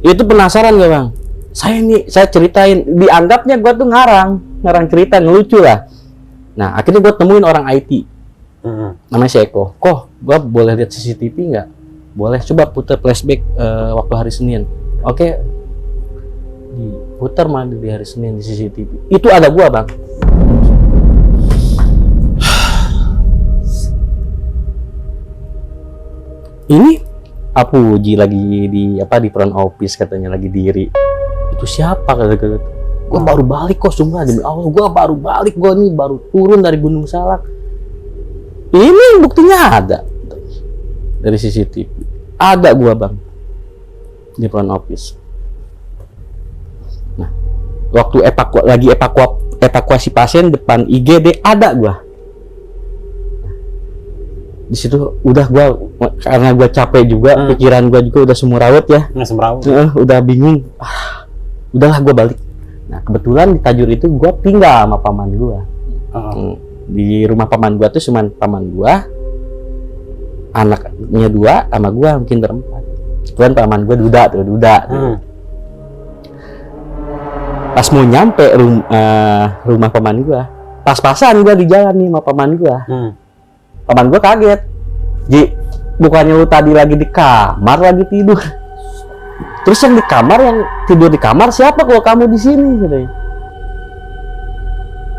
itu penasaran gak Bang? Saya ceritain, dianggapnya gue tuh ngarang cerita, ngelucu lah. Nah, akhirnya gue temuin orang IT. Namanya si Eko. Kok, gue boleh lihat CCTV nggak? Boleh, coba putar flashback waktu hari Senin. Oke. Diputar mah di hari Senin di CCTV. Itu ada gue, Bang. Ini Apu Uji lagi di front office katanya lagi diri. Itu siapa kata-kata? Gue baru balik kok, sumpah demi Allah, gue baru balik, gue nih baru turun dari Gunung Salak. Ini buktinya ada dari CCTV. Ada gue Bang di front office. Nah, waktu evakuasi pasien depan IGD ada gue. Di situ udah gue, karena gue capek juga, pikiran gue juga udah semrawut ya. Udah bingung. Udahlah gue balik. Nah, kebetulan di Tajur itu gue tinggal sama paman gue. Di rumah paman gue tuh cuman paman gue, anaknya 2 sama gue mungkin berempat. Kebetulan paman gue duda. Pas mau nyampe rumah paman gue, pas-pasan gue di jalan nih sama paman gue. Paman gue kaget. Ji, bukannya lu tadi lagi di kamar lagi tidur? Terus yang di kamar, yang tidur di kamar siapa kalau kamu di sini? Gitu.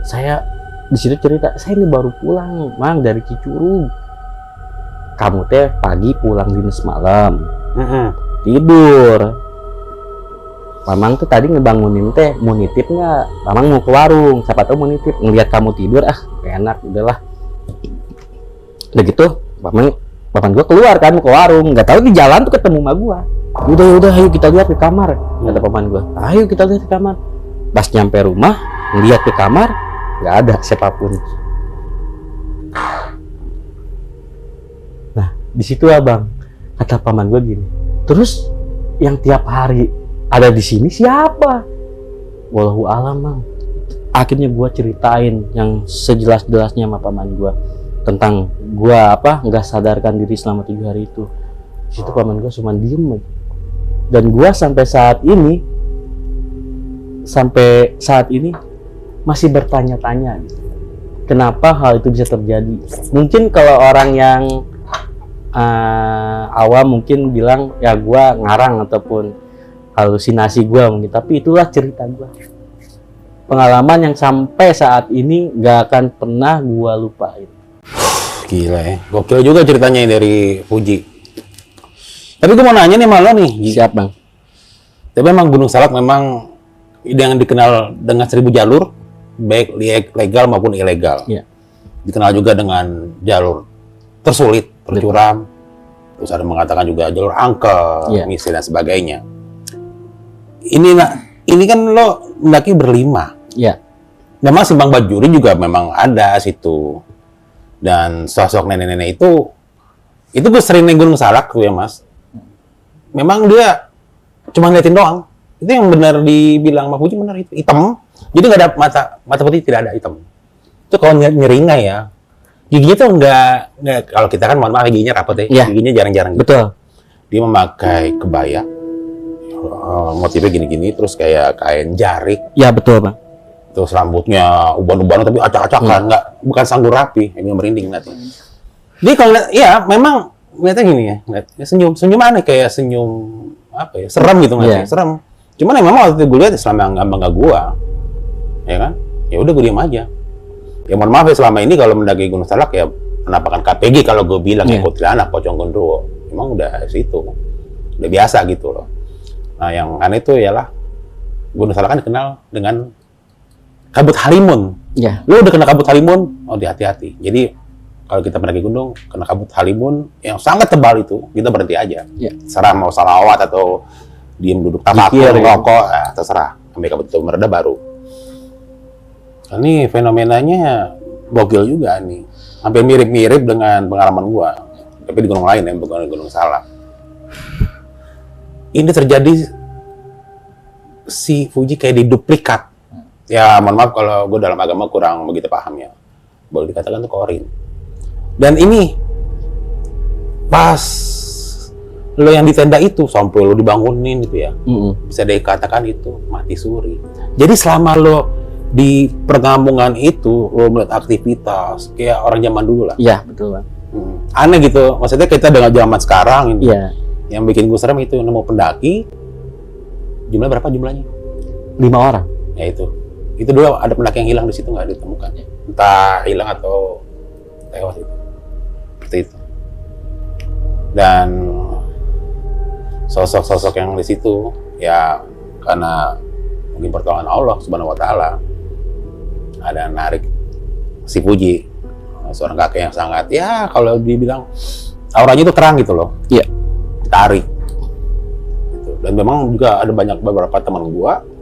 Saya di situ cerita, saya ini baru pulang, Mang, dari Cicurug. Kamu teh pagi pulang dinas malam, tidur. Mamang tuh tadi ngebangunin teh, mau nitip nggak? Mamang mau ke warung, siapa tahu mau nitip. Ngeliat kamu tidur, enak, udahlah. Udah gitu, paman gue keluar kan mau ke warung, nggak tahu di jalan tuh ketemu sama gue. Udah, ayo kita lihat ke kamar, kata paman gue. Ayo kita lihat ke kamar. Pas nyampe rumah, ngeliat ke kamar, nggak ada siapapun. Nah, di situ Bang, kata paman gue gini. Terus yang tiap hari ada di sini siapa? Wallahu alam, Bang. Akhirnya gue ceritain yang sejelas-jelasnya sama paman gue tentang gue nggak sadarkan diri selama 7 hari itu. Di situ paman gue cuma diem aja. Dan gue sampai saat ini masih bertanya-tanya kenapa hal itu bisa terjadi. Mungkin kalau orang yang awam mungkin bilang ya gue ngarang ataupun halusinasi gue mungkin, tapi itulah cerita gue, pengalaman yang sampai saat ini gak akan pernah gue lupain. Gila ya, gokil juga ceritanya dari Puji. Tapi gue mau nanya nih malah nih. Siap Bang. Tapi memang Gunung Salak memang yang dikenal dengan 1000 jalur, baik legal maupun ilegal. Iya. Dikenal juga dengan jalur tersulit, tercuram. Terus ada mengatakan juga jalur angkel, Iya. misi dan sebagainya. Ini kan lo mendaki berlima. Ya, Memang Simpang Bajuri juga memang ada situ. Dan sosok nenek-nenek itu gue sering naik Gunung Salak tuh ya Mas. Memang dia cuma ngeliatin doang. Itu yang benar dibilang Mas Puji benar itu hitam. Jadi nggak ada mata putih, tidak ada hitam. Itu kalau nyeringai ya. Giginya tuh nggak kalau kita kan mohon maaf giginya rapet ya. Iya. Giginya jarang-jarang gitu. betul. Dia memakai kebaya. Motifnya gini-gini terus kayak kain jarik. Ya, betul, Bang. Terus rambutnya uban-ubanan tapi acak-acakan, bukan sanggur rapi, ini merinding nanti. Jadi kalau ya memang ngeliatnya gini ya, senyum aneh kayak senyum apa ya, serem gitu ngeliatnya, serem. Cuman ya memang waktu itu gue lihat selama yang bangga gua, ya kan, ya udah gue diam aja. Ya mohon maaf ya selama ini kalau mendaki Gunung Salak ya penampakan KPG kalau gue bilang ya Kuntilanak, Pocong Gondowo, memang udah situ, udah biasa gitu loh. Nah yang aneh itu ialah Gunung Salak kan dikenal dengan kabut halimun. Ya. Lu udah kena kabut halimun, oh hati-hati. Jadi kalau kita mendaki gunung kena kabut halimun yang sangat tebal itu, kita berhenti aja. Ya. Terserah mau salawat atau diem duduk tafakur, Zikir, ya. rokok, terserah. Sampai kabut itu mereda baru. Ini fenomenanya gokil juga nih. Hampir mirip-mirip dengan pengalaman gua. Tapi di gunung lain ya, bukan di Gunung Salak. Ini terjadi si Fuji kayak diduplikat. Ya, mohon maaf kalau gue dalam agama kurang begitu paham ya. Boleh dikatakan itu korin. Dan ini pas lo yang di tenda itu sampai lo dibangunin gitu ya. Bisa dikatakan itu mati suri. Jadi selama lo di perkampungan itu lo melihat aktivitas kayak orang zaman dulu lah. Iya, betul, Bang. Aneh gitu. Maksudnya kita dengan zaman sekarang ini. Iya. Yang bikin gue serem itu nemu pendaki. Jumlah berapa jumlahnya? 5 orang. Ya itu dulu ada pendaki yang hilang di situ nggak ditemukan, entah hilang atau tewas itu, seperti itu. Dan sosok-sosok yang di situ ya karena mungkin pertolongan Allah Subhanahu Wa Taala ada narik si Puji, seorang kakek yang sangat ya kalau dibilang auranya itu terang gitu loh, Iya. tarik. Gitu. Dan memang juga ada beberapa teman gua.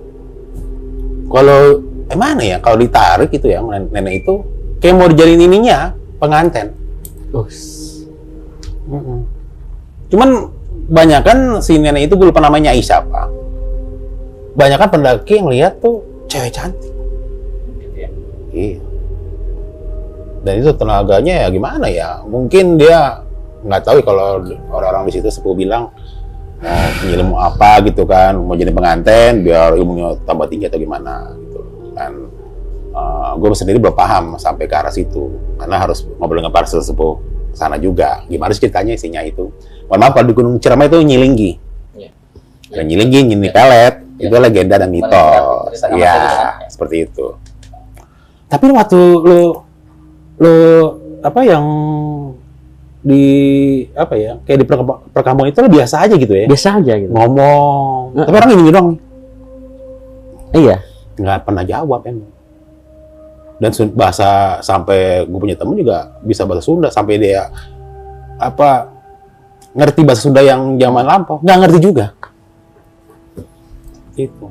Kalau mana ya kalau ditarik itu ya nenek itu kayak mau dijadiin ininya pengantin. Cuman banyak kan si nenek itu gue lupa namanya siapa. Banyak kan pendaki yang lihat tuh cewek cantik. Iya. Dan itu tenaganya ya gimana ya? Mungkin dia nggak tahu kalau orang-orang di situ sepuh bilang mau ilmu apa gitu kan, mau jadi pengantin biar ilmunya tambah tinggi atau gimana gitu. Dan gue sendiri belum paham sampai ke arah situ karena harus ngobrol dengan para sesepuh sana juga. Gimana sih ceritanya isinya itu? Mohon maaf kalau di Gunung Ciremai itu Nyilinggi. Dan Nyilinggi, Nyini Pelet itu legenda dan mitos. Ya, seperti itu. Tapi waktu lo apa yang di apa ya kayak di perkampungan itu biasa aja gitu ya, Biasa aja gitu. ngomong tapi orang gini dong Iya. nggak pernah jawab emang. Dan bahasa sampai gue punya temen juga bisa bahasa Sunda sampai dia apa ngerti bahasa Sunda yang zaman lampau nggak ngerti juga itu.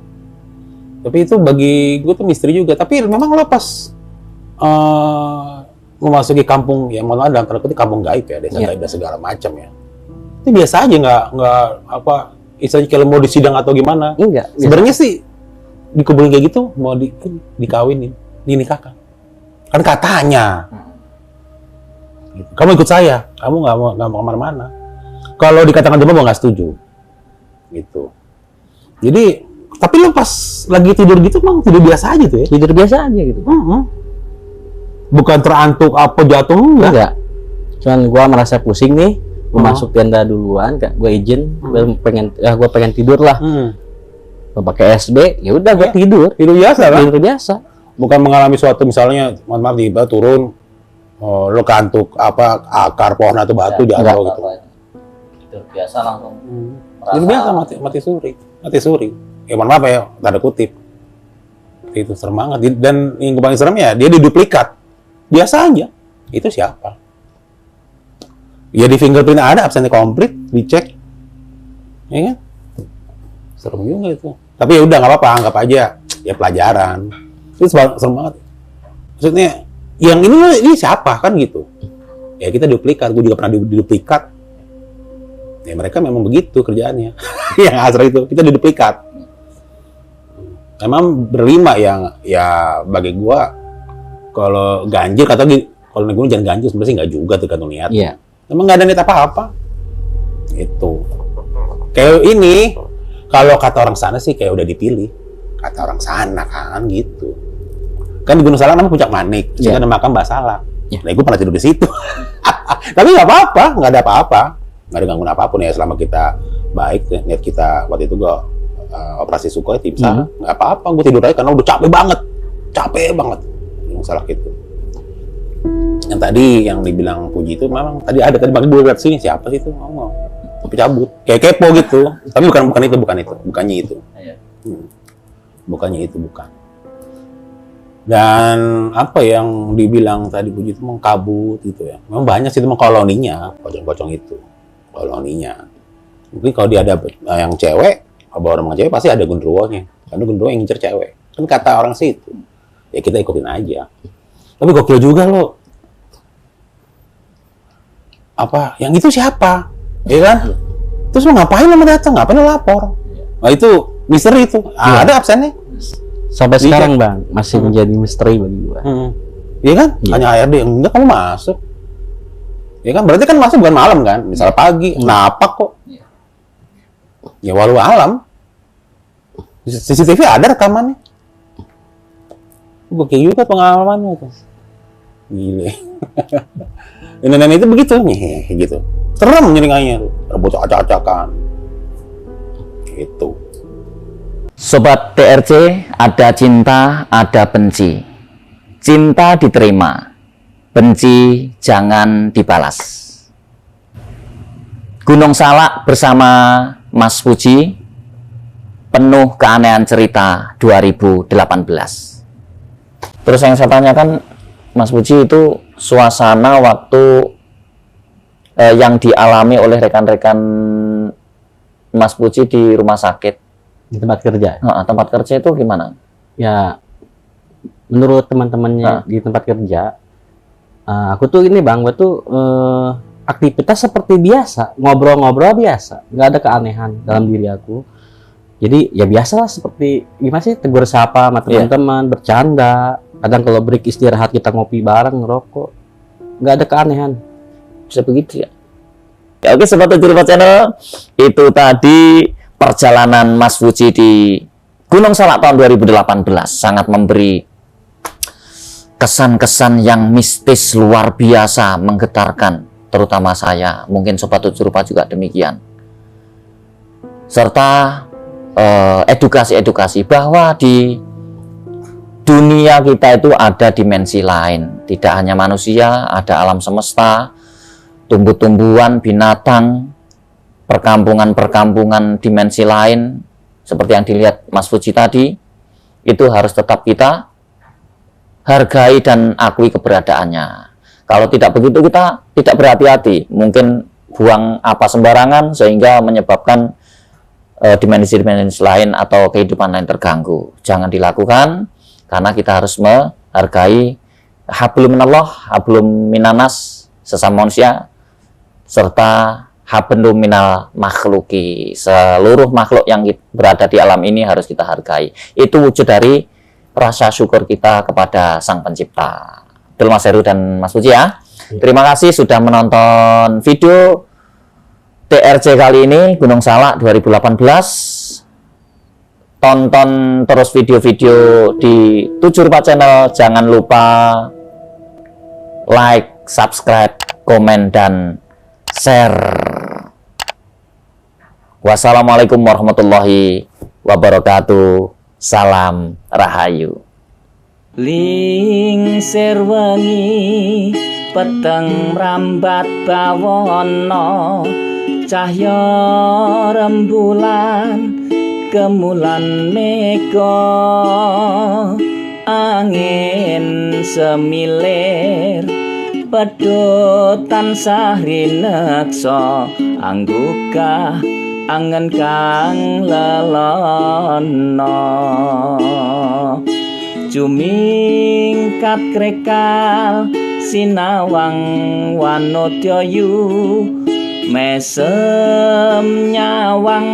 Tapi itu bagi gue tuh misteri juga. Tapi memang lo pas memasuki kampung ya mohon maaf dalam tanda kutip kampung gaib ya, desa gaib dan segala macam ya. Itu biasa aja nggak apa istilahnya kalau mau disidang atau gimana. Enggak. Sebenarnya sih dikubulin kayak gitu mau dikawinin, dinikahkan. Kan katanya. Gitu. Kamu ikut saya, kamu nggak mau kemana-mana. Kalau dikatakan cuma nggak setuju. Gitu. Jadi tapi lo pas lagi tidur gitu emang tidur biasa aja tuh ya? Tidur biasa aja gitu. Bukan terantuk apa jatuh enggak? Cuman gua merasa pusing nih, gua masuk tenda duluan, gua izin, gua pengen tidur lah. Gua pakai SB, ya udah gua tidur biasa kan? Tidur biasa. Bukan mengalami suatu misalnya, mohon maaf tiba turun, lo kantuk apa akar pohon atau batu jatuh gitu. Tidur biasa langsung. Jadi biasa mati suri. Ya mohon maaf ya, tanda kutip. Itu serem banget. Dan yang paling serem ya, dia diduplikat. Biasa aja. Itu siapa? Ya di fingerprint ada, absennya komplit, dicek. Ya kan? Serem juga itu. Tapi ya udah nggak apa-apa, anggap aja ya pelajaran. Itu serem banget. Maksudnya, yang ini siapa kan gitu? Ya kita duplikat, gue juga pernah diduplikat. Ya mereka memang begitu kerjaannya. Yang asal itu, kita diduplikat. Memang berlima yang ya bagi gua kalau ganjil kata kalau naik gunung jangan ganjil, sebenarnya sih nggak juga tergantung niat. Iya. Emang nggak ada niat apa-apa. Itu. Kayak ini, kalau kata orang sana sih kayak udah dipilih. Kata orang sana kan gitu. Kan di Gunung Salak namanya Puncak Manik, di situ ada makam Mbah Salak. Nah, gue pernah tidur di situ. Tapi nggak apa-apa, nggak ada apa-apa. Nggak ada gangguan apapun ya selama kita baik. Niat kita waktu itu gua operasi Sukhoi timsah, nggak apa-apa, gue tidur aja karena udah capek banget Gunung Salak itu. Yang tadi yang dibilang Puji itu memang tadi makanya gue lihat sini siapa sih itu ngomong, tapi cabut kayak kepo gitu, tapi bukannya itu. Dan apa yang dibilang tadi Puji itu mengkabut gitu ya, memang banyak sih itu koloninya, pocong-pocong itu koloninya. Mungkin kalau dia ada yang cewek, kalau orang cewek pasti ada genderuwonya. Karena genderuwo yang ngincer cewek. Kan kata orang sih itu. Ya kita ikutin aja. Tapi gokil juga loh. Apa? Yang itu siapa? Ya kan? Terus lo ngapain lo datang? Ngapain lo lapor? Nah itu misteri itu. Ada absennya. Sampai sekarang Bang masih menjadi misteri bagi gua. Iya kan? Hanya HRD. Enggak, kamu masuk. Ya kan? Berarti kan masuk bukan malam kan? Misal pagi. Napak kok. Ya walau alam. CCTV ada rekamannya. Gokil juga pengalamannya tuh. Gile. Nenek itu begitu nih, gitu. Serem nyeringanya tuh. Rebut acak-acakan. Gitu. Sobat TRC, ada cinta, ada benci. Cinta diterima, benci jangan dibalas. Gunung Salak bersama Mas Puji, penuh keanehan cerita 2018. Terus yang saya tanyakan, Mas Puji, itu suasana waktu yang dialami oleh rekan-rekan Mas Puji di rumah sakit, Di tempat kerja. tempat kerja itu gimana? Ya, menurut teman-temannya di tempat kerja, aku tuh ini Bang, gua tuh aktivitas seperti biasa, ngobrol-ngobrol biasa, nggak ada keanehan dalam diri aku. Jadi ya biasalah, seperti gimana sih, tegur sapa sama teman-teman, bercanda. Kadang kalau break istirahat kita ngopi bareng, ngerokok, nggak ada keanehan. Bisa begitu ya? Ya, oke Sobat Tujuh Channel, itu tadi perjalanan Mas Puji di Gunung Salak tahun 2018, sangat memberi kesan-kesan yang mistis luar biasa, menggetarkan, terutama saya, mungkin Sobat Tujuh Rupa juga demikian. Serta edukasi-edukasi bahwa di dunia kita itu ada dimensi lain, tidak hanya manusia, ada alam semesta, tumbuh-tumbuhan, binatang, perkampungan-perkampungan dimensi lain, seperti yang dilihat Mas Puji tadi. Itu harus tetap kita hargai dan akui keberadaannya. Kalau tidak begitu, kita tidak berhati-hati, mungkin buang apa sembarangan sehingga menyebabkan dimensi-dimensi lain atau kehidupan lain terganggu. Jangan dilakukan, karena kita harus menghargai hablum minallah, hablum minanas, sesama manusia, serta hablum minal makhluki, seluruh makhluk yang berada di alam ini harus kita hargai. Itu wujud dari rasa syukur kita kepada Sang Pencipta. Betul Mas Heru dan Mas Puji ya. Terima kasih sudah menonton video TRC kali ini, Gunung Salak 2018. Tonton terus video-video di Tujuh Rupa Channel. Jangan lupa like, subscribe, komen, dan share. Wassalamualaikum warahmatullahi wabarakatuh. Salam Rahayu. Lingsir wengi peteng mrambat bawana, cahya rembulan kemulan mega angin semilir pedhot tansah rineksa anggukah angen kang lelana jumingkat krekal sinawang wanodyayu mesem nyawang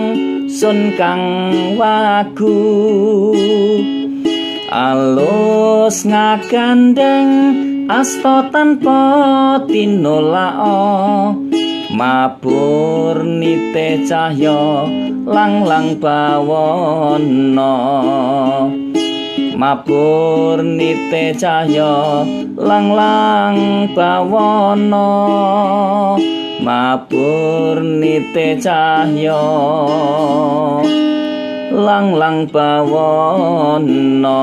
sun kang wagu alus ngagandeng asta tanpa tinolak mabur nite cahya lang-lang bawana mabur nite cahya lang-lang bawana mabur nite cahya lang-lang bawana